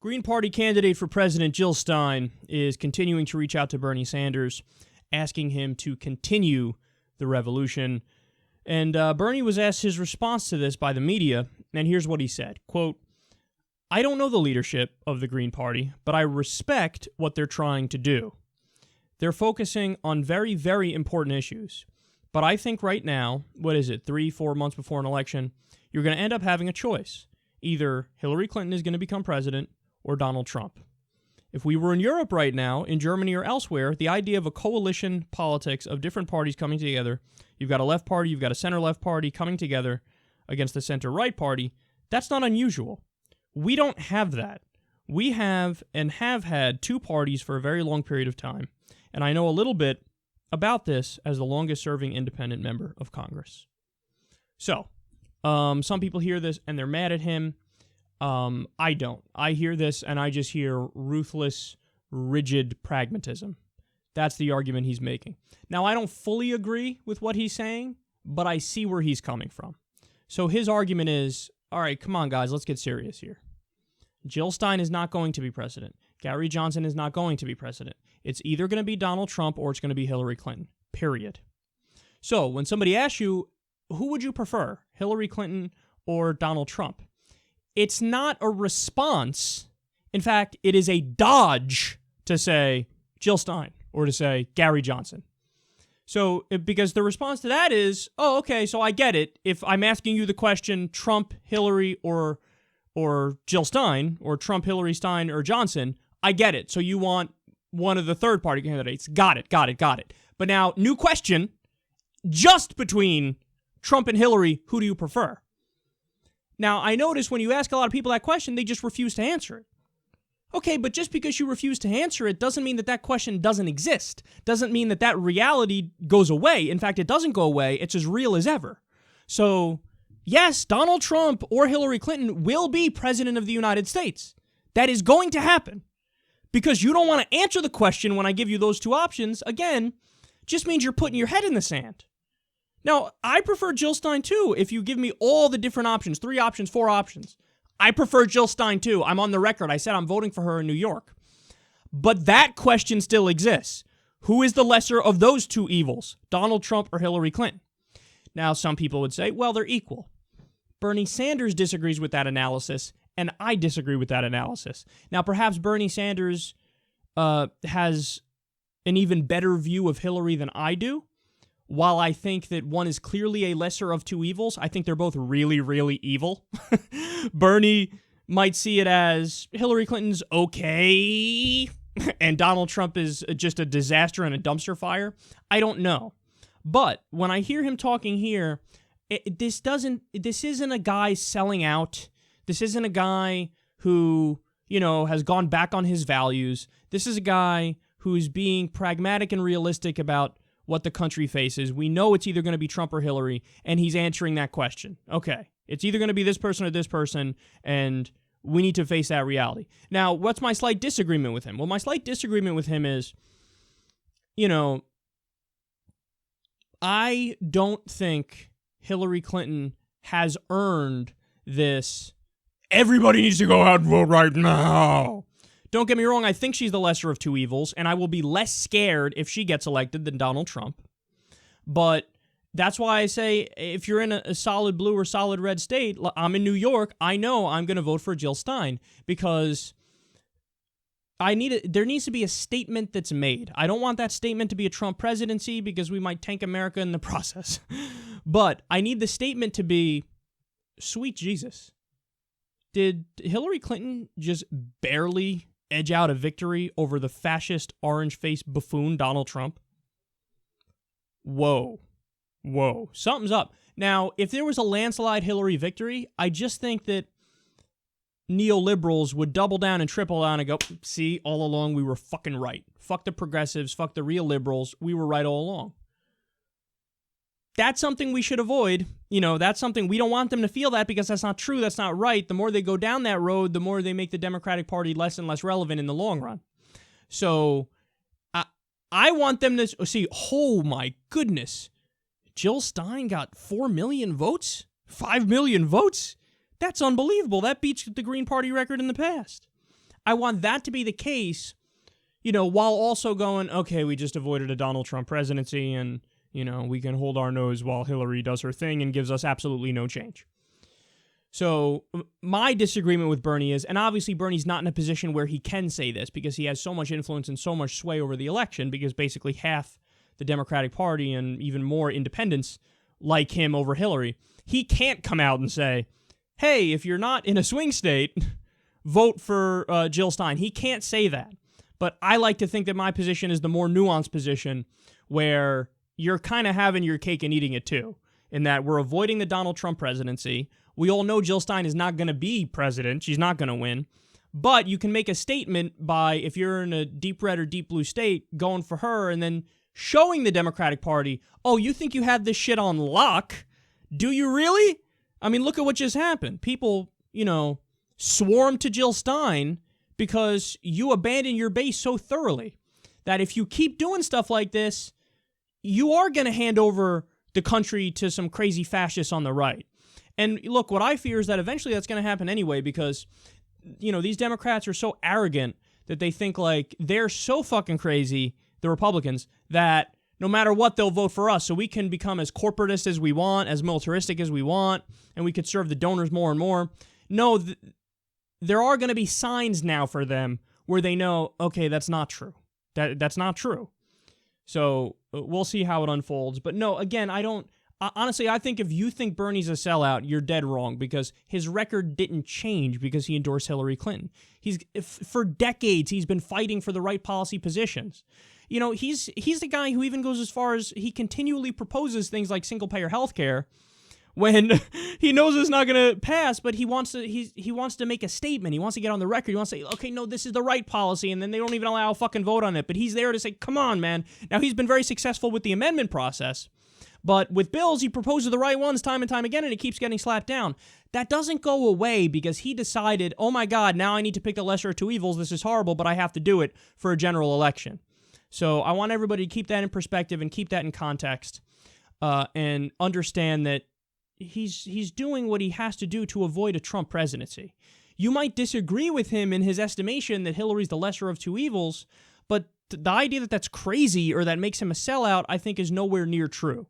Green Party candidate for president Jill Stein is continuing to reach out to Bernie Sanders, asking him to continue the revolution. And Bernie was asked his response to this by the media, and here's what he said. Quote, "I don't know the leadership of the Green Party, but I respect what they're trying to do. They're focusing on very, very important issues. But I think right now, 3-4 months before an election, you're going to end up having a choice. Either Hillary Clinton is going to become president or Donald Trump. If we were in Europe right now, in Germany or elsewhere, the idea of a coalition politics of different parties coming together, you've got a left party, you've got a center-left party coming together against the center-right party, that's not unusual. We don't have that. We have and have had two parties for a very long period of time, and I know a little bit about this as the longest-serving independent member of Congress." So, some people hear this and they're mad at him. I don't. I hear this and I just hear ruthless, rigid pragmatism. That's the argument he's making. Now, I don't fully agree with what he's saying, but I see where he's coming from. So his argument is, all right, come on, guys, let's get serious here. Jill Stein is not going to be president. Gary Johnson is not going to be president. It's either going to be Donald Trump or it's going to be Hillary Clinton, period. So when somebody asks you, who would you prefer, Hillary Clinton or Donald Trump? It's not a response. In fact, it is a dodge to say Jill Stein or to say Gary Johnson. So, because the response to that is, oh, okay, so I get it. If I'm asking you the question, Trump, Hillary, or Jill Stein, or Trump, Hillary, Stein, or Johnson, I get it. So you want one of the third-party candidates. Got it. But now, new question, just between Trump and Hillary, who do you prefer? Now, I notice when you ask a lot of people that question, they just refuse to answer it. Okay, but just because you refuse to answer it doesn't mean that that question doesn't exist. Doesn't mean that that reality goes away. In fact, it doesn't go away. It's as real as ever. So, yes, Donald Trump or Hillary Clinton will be president of the United States. That is going to happen. Because you don't want to answer the question when I give you those two options, again, just means you're putting your head in the sand. Now, I prefer Jill Stein too if you give me all the different options, 3 options, 4 options. I prefer Jill Stein too. I'm on the record. I said I'm voting for her in New York. But that question still exists. Who is the lesser of those two evils, Donald Trump or Hillary Clinton? Now, some people would say, well, they're equal. Bernie Sanders disagrees with that analysis, and I disagree with that analysis. Now, perhaps Bernie Sanders has an even better view of Hillary than I do. While I think that one is clearly a lesser of two evils, I think they're both really, really evil. Bernie might see it as Hillary Clinton's okay, and Donald Trump is just a disaster and a dumpster fire. I don't know. But when I hear him talking here, this isn't a guy selling out. This isn't a guy who, has gone back on his values. This is a guy who's being pragmatic and realistic about what the country faces. We know it's either going to be Trump or Hillary, and he's answering that question. Okay, it's either going to be this person or this person, and we need to face that reality. Now, what's my slight disagreement with him? Well, my slight disagreement with him is, I don't think Hillary Clinton has earned this, everybody needs to go out and vote right now. Don't get me wrong, I think she's the lesser of two evils, and I will be less scared if she gets elected than Donald Trump. But that's why I say, if you're in a solid blue or solid red state, I'm in New York, I know I'm going to vote for Jill Stein, because there needs to be a statement that's made. I don't want that statement to be a Trump presidency, because we might tank America in the process. But I need the statement to be, sweet Jesus, did Hillary Clinton just barely edge out a victory over the fascist, orange-faced buffoon Donald Trump? Whoa. Something's up. Now, if there was a landslide Hillary victory, I just think that neoliberals would double down and triple down and go, see, all along we were fucking right. Fuck the progressives, fuck the real liberals, we were right all along. That's something we should avoid. That's something we don't want them to feel that, because that's not true. That's not right. The more they go down that road, the more they make the Democratic Party less and less relevant in the long run. So I want them to see, oh my goodness, Jill Stein got 4 million votes? 5 million votes? That's unbelievable. That beats the Green Party record in the past. I want that to be the case, while also going, okay, we just avoided a Donald Trump presidency and, we can hold our nose while Hillary does her thing and gives us absolutely no change. So my disagreement with Bernie is, and obviously Bernie's not in a position where he can say this because he has so much influence and so much sway over the election because basically half the Democratic Party and even more independents like him over Hillary. He can't come out and say, hey, if you're not in a swing state, vote for Jill Stein. He can't say that. But I like to think that my position is the more nuanced position where you're kind of having your cake and eating it too, in that we're avoiding the Donald Trump presidency. We all know Jill Stein is not going to be president. She's not going to win. But you can make a statement by, if you're in a deep red or deep blue state, going for her and then showing the Democratic Party, oh, you think you had this shit on lock? Do you really? I mean, look at what just happened. People, swarmed to Jill Stein because you abandoned your base so thoroughly that if you keep doing stuff like this, you are going to hand over the country to some crazy fascists on the right. And look, what I fear is that eventually that's going to happen anyway because, these Democrats are so arrogant that they think like they're so fucking crazy, the Republicans, that no matter what, they'll vote for us so we can become as corporatist as we want, as militaristic as we want, and we could serve the donors more and more. No, there are going to be signs now for them where they know, okay, that's not true. That's not true. So we'll see how it unfolds. But no, again, honestly, I think if you think Bernie's a sellout, you're dead wrong because his record didn't change because he endorsed Hillary Clinton. For decades, he's been fighting for the right policy positions. He's the guy who even goes as far as he continually proposes things like single-payer health care when he knows it's not going to pass, but he wants to make a statement. He wants to get on the record. He wants to say, okay, no, this is the right policy, and then they don't even allow a fucking vote on it. But he's there to say, come on, man. Now, he's been very successful with the amendment process, but with bills, he proposes the right ones time and time again, and it keeps getting slapped down. That doesn't go away because he decided, oh my God, now I need to pick the lesser of two evils. This is horrible, but I have to do it for a general election. So I want everybody to keep that in perspective and keep that in context and understand that he's doing what he has to do to avoid a Trump presidency. You might disagree with him in his estimation that Hillary's the lesser of two evils, but the idea that that's crazy or that makes him a sellout, I think, is nowhere near true.